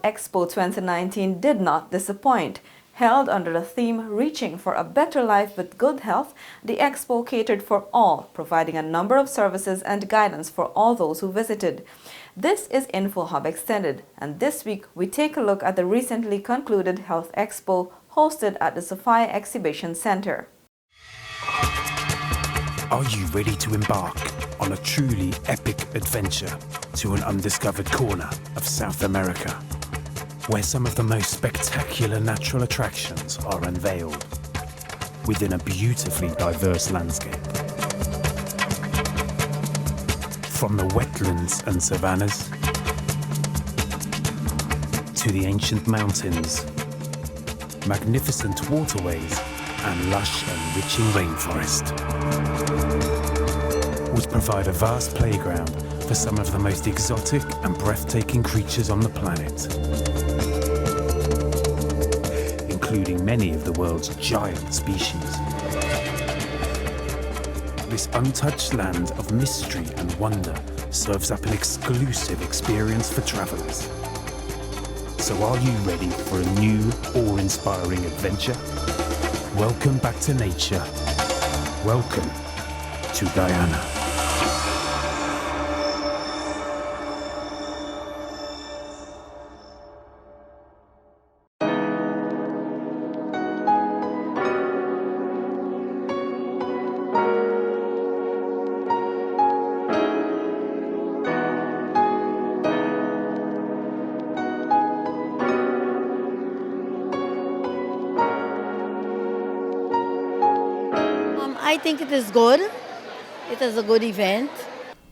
Health Expo 2019 did not disappoint. Held under the theme Reaching for a Better Life with Good Health, the Expo catered for all, providing a number of services and guidance for all those who visited. This is InfoHub Extended, and this week we take a look at the recently concluded Health Expo hosted at the Sophia Exhibition Center. Are you ready to embark on a truly epic adventure to an undiscovered corner of South America, where some of the most spectacular natural attractions are unveiled within a beautifully diverse landscape? From the wetlands and savannas to the ancient mountains, magnificent waterways and lush enriching rainforest would provide a vast playground for some of the most exotic and breathtaking creatures on the planet, including many of the world's giant species. This untouched land of mystery and wonder serves up an exclusive experience for travelers. So are you ready for a new, awe-inspiring adventure? Welcome back to nature. Welcome to Guyana. I think it is good. It is a good event.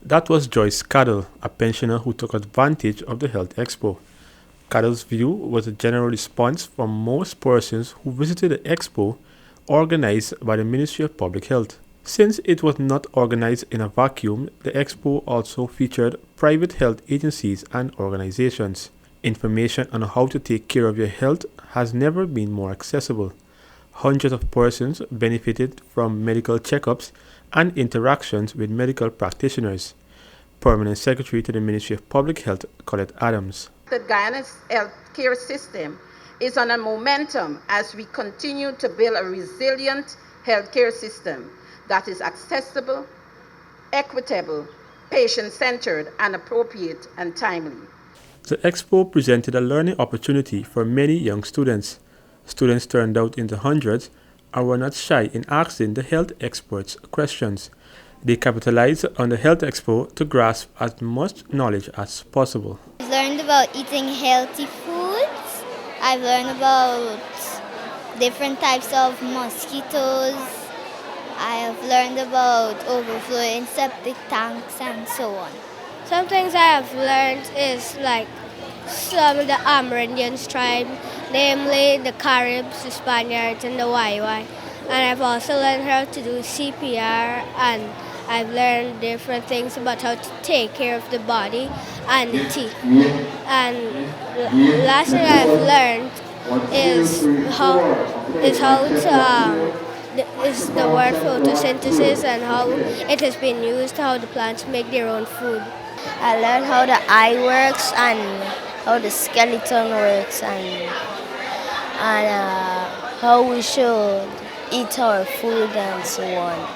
That was Joyce Caddell, a pensioner who took advantage of the Health Expo. Caddell's view was a general response from most persons who visited the Expo organized by the Ministry of Public Health. Since it was not organized in a vacuum, the Expo also featured private health agencies and organizations. Information on how to take care of your health has never been more accessible. Hundreds of persons benefited from medical checkups and interactions with medical practitioners. Permanent Secretary to the Ministry of Public Health, Colette Adams. The Guyana's healthcare system is on a momentum as we continue to build a resilient healthcare system that is accessible, equitable, patient-centered, and appropriate and timely. The Expo presented a learning opportunity for many young students. Students turned out in the hundreds and were not shy in asking the health experts questions. They capitalized on the Health Expo to grasp as much knowledge as possible. I've learned about eating healthy foods. I've learned about different types of mosquitoes. I have learned about overflowing septic tanks and so on. Some things I have learned is like some of the Amerindians tribe, namely the Caribs, the Spaniards, and the Wayway. And I've also learned how to do CPR, and I've learned different things about how to take care of the body and the teeth. And the last thing I've learned is the word photosynthesis and how it has been used, how the plants make their own food. I learned how the eye works and how the skeleton works and how we should eat our food and so on.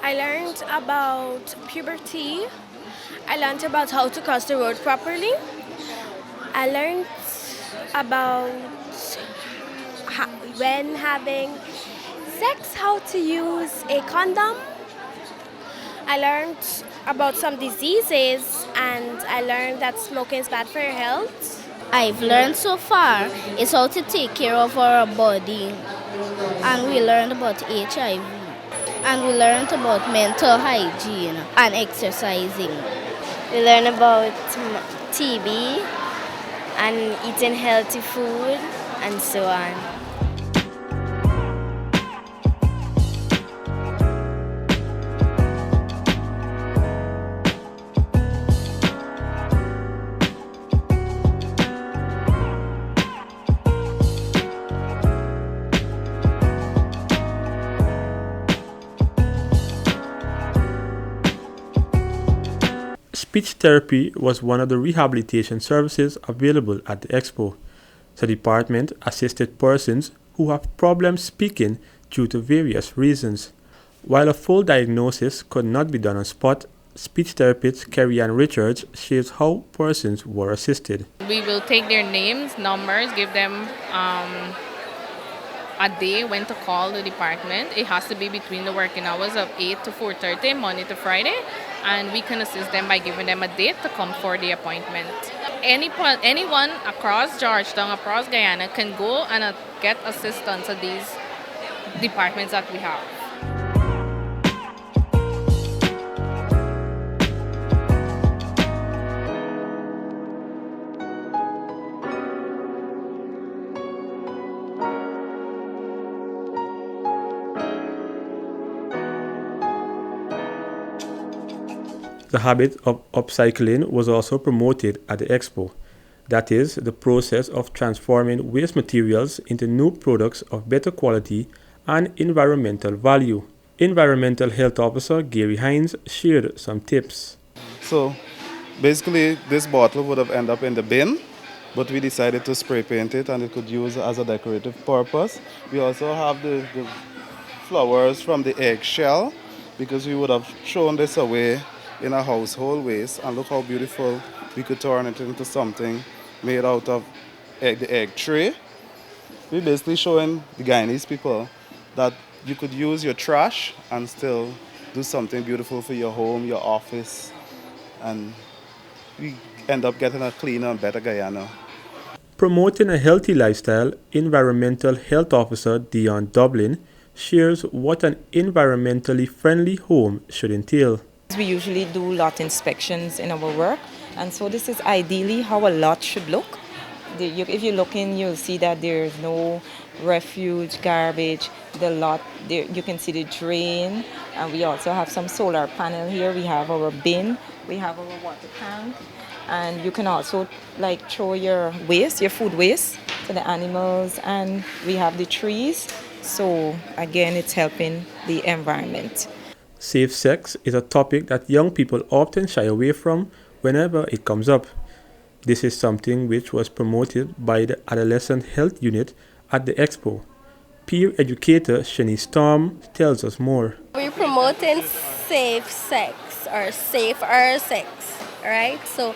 I learned about puberty. I learned about how to cross the road properly. I learned about when having sex, how to use a condom. I learned about some diseases, and I learned that smoking is bad for your health. I've learned so far is how to take care of our body, and we learned about HIV, and we learned about mental hygiene and exercising. We learned about TB and eating healthy food and so on. Speech therapy was one of the rehabilitation services available at the Expo. The department assisted persons who have problems speaking due to various reasons. While a full diagnosis could not be done on spot, speech therapist Kerry Ann Richards shares how persons were assisted. We will take their names, numbers, give them a day when to call the department. It has to be between the working hours of 8 to 4:30, Monday to Friday, and we can assist them by giving them a date to come for the appointment. Anyone across Georgetown, across Guyana can go and get assistance at these departments that we have. The habit of upcycling was also promoted at the Expo. That is, the process of transforming waste materials into new products of better quality and environmental value. Environmental Health Officer Gary Hines shared some tips. So basically this bottle would have ended up in the bin, but we decided to spray paint it and it could use as a decorative purpose. We also have the flowers from the eggshell because we would have thrown this away in a household waste, and look how beautiful we could turn it into something made out of the egg tray. We're basically showing the Guyanese people that you could use your trash and still do something beautiful for your home, your office, and we end up getting a cleaner and better Guyana. Promoting a healthy lifestyle, Environmental Health Officer Dion Dublin shares what an environmentally friendly home should entail. We usually do lot inspections in our work, and so this is ideally how a lot should look. If you look in, you'll see that there's no refuge, garbage. The lot, there, you can see the drain, and we also have some solar panel here. We have our bin, we have our water tank, and you can also throw your waste, your food waste, to the animals, and we have the trees. So again, it's helping the environment. Safe sex is a topic that young people often shy away from whenever it comes up. This is something which was promoted by the Adolescent Health Unit at the Expo. Peer educator Shanice Storm tells us more. We're promoting safe sex or safer sex, right? So,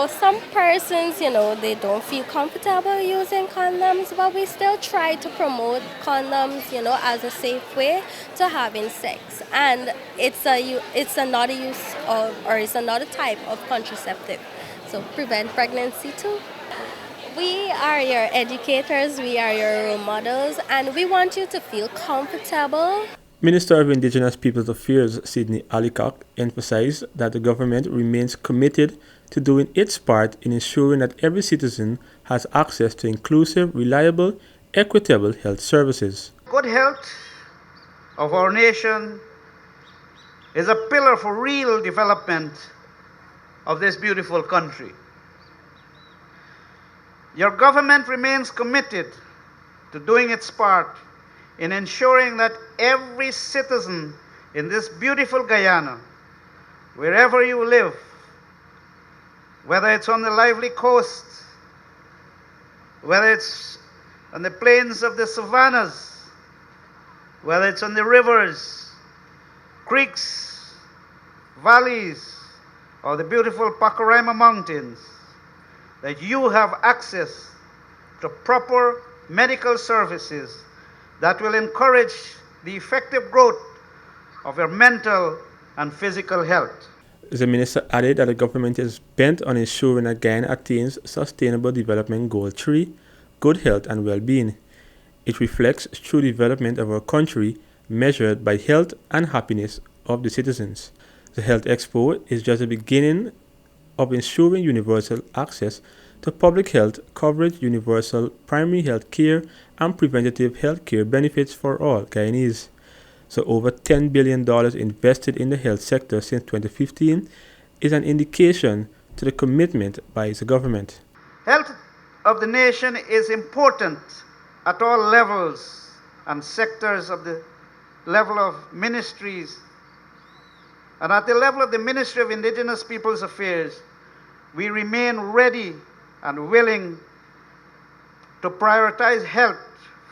some persons, they don't feel comfortable using condoms, but we still try to promote condoms, as a safe way to having sex. And it's another use of, or it's another type of contraceptive. So prevent pregnancy too. We are your educators, we are your role models, and we want you to feel comfortable. Minister of Indigenous Peoples Affairs Sydney Alicock emphasized that the government remains committed to doing its part in ensuring that every citizen has access to inclusive, reliable, equitable health services. Good health of our nation is a pillar for real development of this beautiful country. Your government remains committed to doing its part in ensuring that every citizen in this beautiful Guyana, wherever you live, whether it's on the lively coast, whether it's on the plains of the savannas, whether it's on the rivers, creeks, valleys, or the beautiful Pacaraima Mountains, that you have access to proper medical services that will encourage the effective growth of your mental and physical health. The minister added that the government is bent on ensuring that Guyana attains Sustainable Development Goal 3, good health and well-being. It reflects true development of our country measured by health and happiness of the citizens. The Health Expo is just the beginning of ensuring universal access to public health coverage, universal primary health care, and preventative health care benefits for all Guyanese. So over $10 billion invested in the health sector since 2015 is an indication to the commitment by the government. Health of the nation is important at all levels and sectors of the level of ministries And at the level of the Ministry of Indigenous Peoples Affairs, we remain ready and willing to prioritize health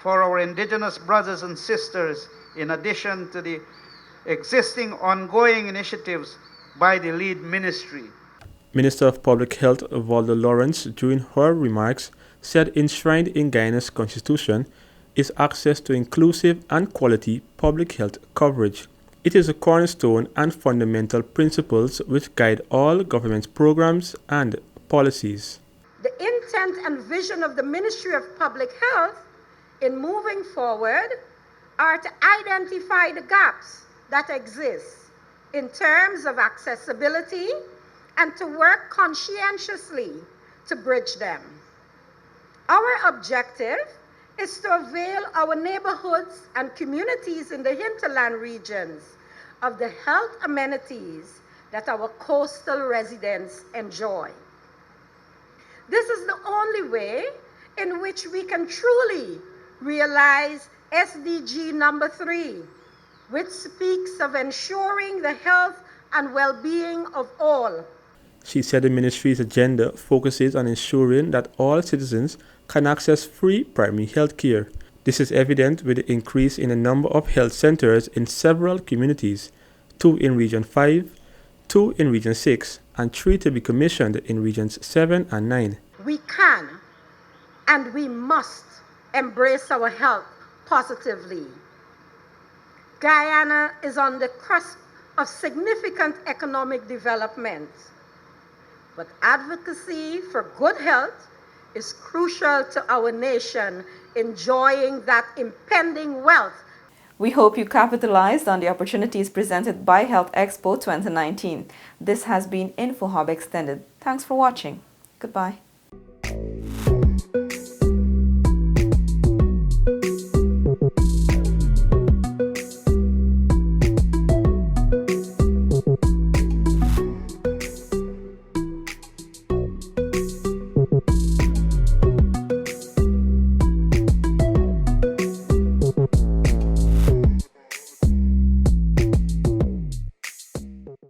for our Indigenous brothers and sisters, in addition to the existing ongoing initiatives by the lead ministry. Minister of Public Health Valda Lawrence, during her remarks, said enshrined in Guyana's constitution is access to inclusive and quality public health coverage. It is a cornerstone and fundamental principles which guide all government programs and policies. The intent and vision of the Ministry of Public Health in moving forward are to identify the gaps that exist in terms of accessibility and to work conscientiously to bridge them. Our objective is to avail our neighborhoods and communities in the hinterland regions of the health amenities that our coastal residents enjoy. This is the only way in which we can truly realize SDG number 3, which speaks of ensuring the health and well-being of all. She said the ministry's agenda focuses on ensuring that all citizens can access free primary health care. This is evident with the increase in the number of health centers in several communities, 2 in Region 5, 2 in Region 6, and 3 to be commissioned in Regions 7 and 9. We can and we must embrace our health positively. Guyana is on the cusp of significant economic development, but advocacy for good health is crucial to our nation enjoying that impending wealth. We hope you capitalized on the opportunities presented by Health Expo 2019. This has been InfoHub Extended. Thanks for watching. Goodbye.